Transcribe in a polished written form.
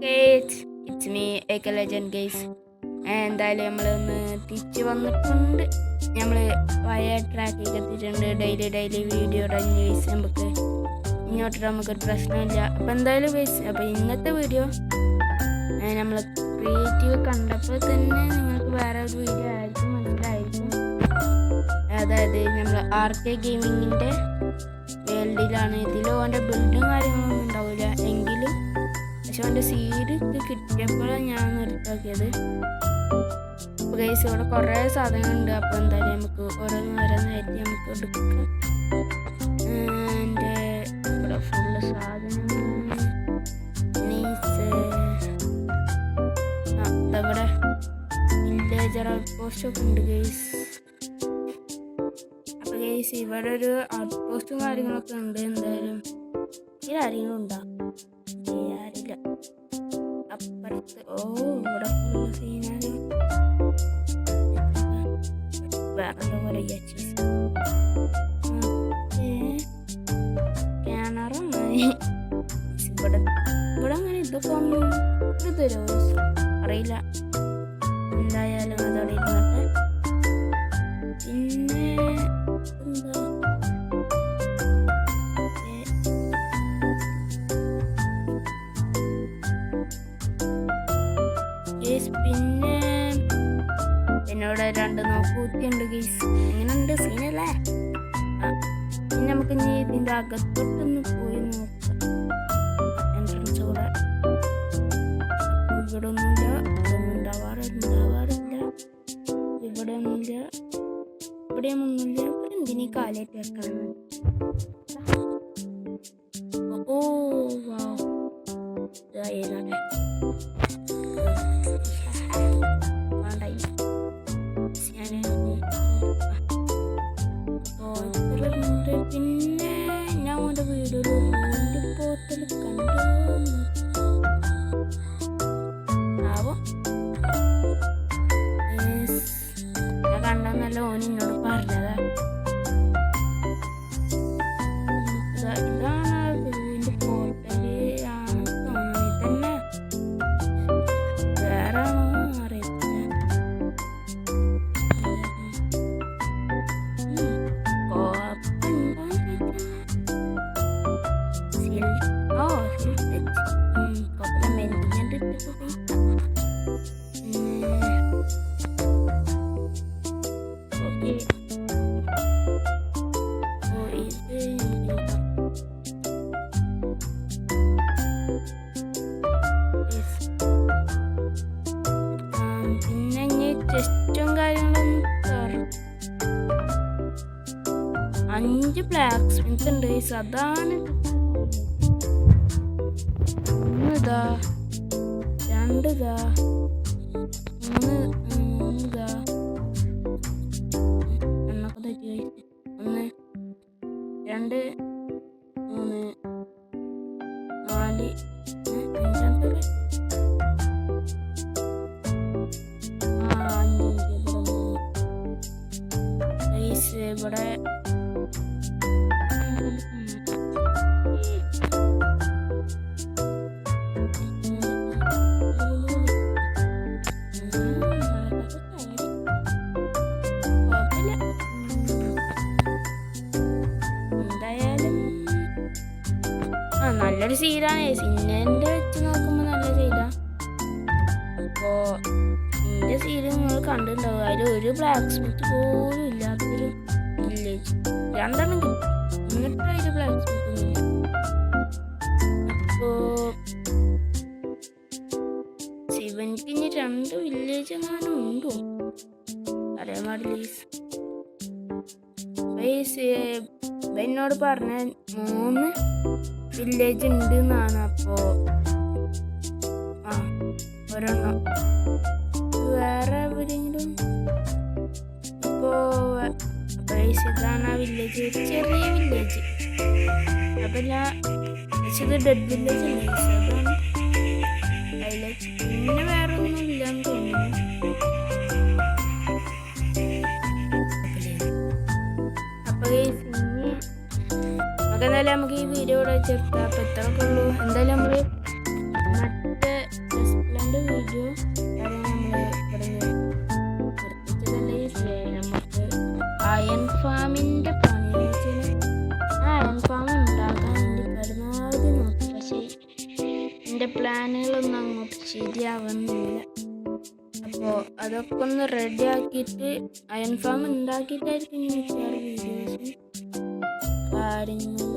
Guys it's me എക legend guys. എന്തായാലും നമ്മളൊന്ന് തിരിച്ച് വന്നിട്ടുണ്ട്. നമ്മൾ വയ ട്രാക്കിലേക്ക് എത്തിയിട്ടുണ്ട്. ഡെയിലി വീഡിയോ ഇടാൻ ഗൈസ്. നമുക്ക് ഇങ്ങോട്ട് നമുക്കൊരു പ്രശ്നമില്ല. അപ്പോൾ എന്തായാലും ഗൈസ്, അപ്പോൾ ഇന്നത്തെ വീഡിയോ നമ്മൾ ക്രിയേറ്റീവ് കണ്ടപ്പോൾ തന്നെ നിങ്ങൾക്ക് വേറെ ഒരു വീഡിയോ ആയിരിക്കും മനസ്സിലായിരിക്കും. അതായത് നമ്മൾ RK ഗെയിമിങ്ങിൻ്റെ വേൾഡിലാണ്. ഇതിൽ ഓൻ്റെ ബിൽഡും കാര്യങ്ങളൊന്നും ഉണ്ടാവില്ല എങ്കിലും, പക്ഷെ അവൻ്റെ സീഡ് കിട്ടിയപ്പോഴാണ് ഞാൻ നിർത്താക്കിയത്. അപ്പോൾ ഗൈസ് ഇവിടെ കുറേ സാധനങ്ങളുണ്ട്. അപ്പോൾ എന്തായാലും നമുക്ക് ഓരോന്നായിട്ട് നമുക്ക് എടുക്കാം. എൻ്റെ ഇവിടെ ഫുള്ള് സാധനങ്ങൾ ഇവിടെ വില്ലേജർ ഔട്ട് പോസ്റ്റൊക്കെ ഉണ്ട് ഗൈസ്. അപ്പോൾ ഗൈസ് ഇവിടെ ഒരു ഔട്ട് പോസ്റ്റും കാര്യങ്ങളൊക്കെ ഉണ്ട്. എന്തായാലും ഇതിലാരെങ്കിലും ഉണ്ടാകും, ആരില്ല. അപ്പുറത്ത് ഇവിടെ ഫുള്ള് സീനാണ്. വേറെ പറയുക കിണറാണ് ഇവിടെ അങ്ങനെ ഇതൊക്കെ ഇത് തരുമോ അറിയില്ല. എന്തായാലും അതോടെ ഇരുന്നിട്ട് പിന്നെ എന്താ പിന്നെ എന്നോട് 2 നോക്കൂത്തിയുണ്ട് ഗീസ്. എങ്ങനെയുണ്ട് സീനല്ലേ? പിന്നെ നമുക്ക് ഇനി ഇതിൻ്റെ അകത്തോട്ടൊന്ന് പോയി നോക്കാം. എൻട്രൻസ് കൂടെ ഇവിടെ ഒന്നുമില്ല, ഇതൊന്നും ഉണ്ടാവാറില്ല. ഇവിടെ ഒന്നുമില്ല, ഇവിടെയും ഒന്നുമില്ല. എന്തിനീ കാലായിട്ട് വെക്കണം? ഏതാണ് പിന്നെ ഞാൻ അവൻ്റെ വീഡിയോയിൽ പോത്തിൽ കണ്ടു. ഞാൻ കണ്ടെന്നല്ല ഓൻ എന്നോട് പറഞ്ഞതാ. ഇതാണ് വീടിൻ്റെ പോട്ടല് ആണ് തോന്നി തന്നെ. വേറെ ആണോ അറിയത്തില്ല. ടെസ്റ്റും കാര്യങ്ങളൊന്നും 5 ബ്ലാക്ക് സ്മിത്ത് ഉണ്ട്. അതാണ് 1 ഇതാ, 2 ഇതാ, 3 ഇതാ, എണ്ണൊക്കെ തെറ്റി. 1 2 3 4 ഇവിടെ എന്തായാലും നല്ലൊരു സീഡാണ്. സിന്നൻ്റെ വെച്ച് നോക്കുമ്പോൾ നല്ല സീഡാ. അപ്പോൾ എൻ്റെ സീഡ് നിങ്ങൾ കണ്ടിട്ടുണ്ടാവും. അതിൽ ഒരു ബ്ലാക്ക് സ്മിത്ത് പോലും ഇല്ലാത്തൊരു വില്ലേജ്. 2 എണ്ണം കിട്ടും, എന്നിട്ട് അതിൽ ബ്ലാക്ക് സ്മിത്ത് ഒന്നുമില്ല. അപ്പോൾ ശിവനിക്ക് ഇനി 2 വില്ലേജ് എങ്ങാനും ഉണ്ടോ അറിയാൻ പാടില്ല. എന്നോട് പറഞ്ഞ 3 വില്ലേജ് ഉണ്ട് എന്നാണ്. അപ്പോൾ ഒരെണ്ണം വേറെ എവിടെയെങ്കിലും. ഇതാണ് ആ വില്ലേജ്, ചെറിയ വില്ലേജ്. അപ്പം ഞാൻ ഇത് ഡെഡ് വില്ലേജ് അല്ലേ, അതാണ് ഹൈലൈറ്റ്. പിന്നെ വേറെ ഒന്നും ഇല്ലാന്ന് തോന്നുന്നു. അപ്പോൾ നമുക്ക് എന്തായാലും നമുക്ക് ഈ വീഡിയോ ഇവിടെ വെച്ചെടുത്താൽ അപ്പോൾ ഇത്രയൊക്കെ ഉള്ളൂ. എന്തായാലും നമ്മൾ മറ്റേ പ്ലാനുകളൊന്നും അങ്ങോട്ട് ശരിയാവുന്നില്ല. അപ്പോൾ അതൊക്കെ ഒന്ന് റെഡി ആക്കിയിട്ട് അയൺ ഫാം ഉണ്ടാക്കിയിട്ടായിരിക്കും മിക്കവാറും വീഡിയോസും കാര്യങ്ങളും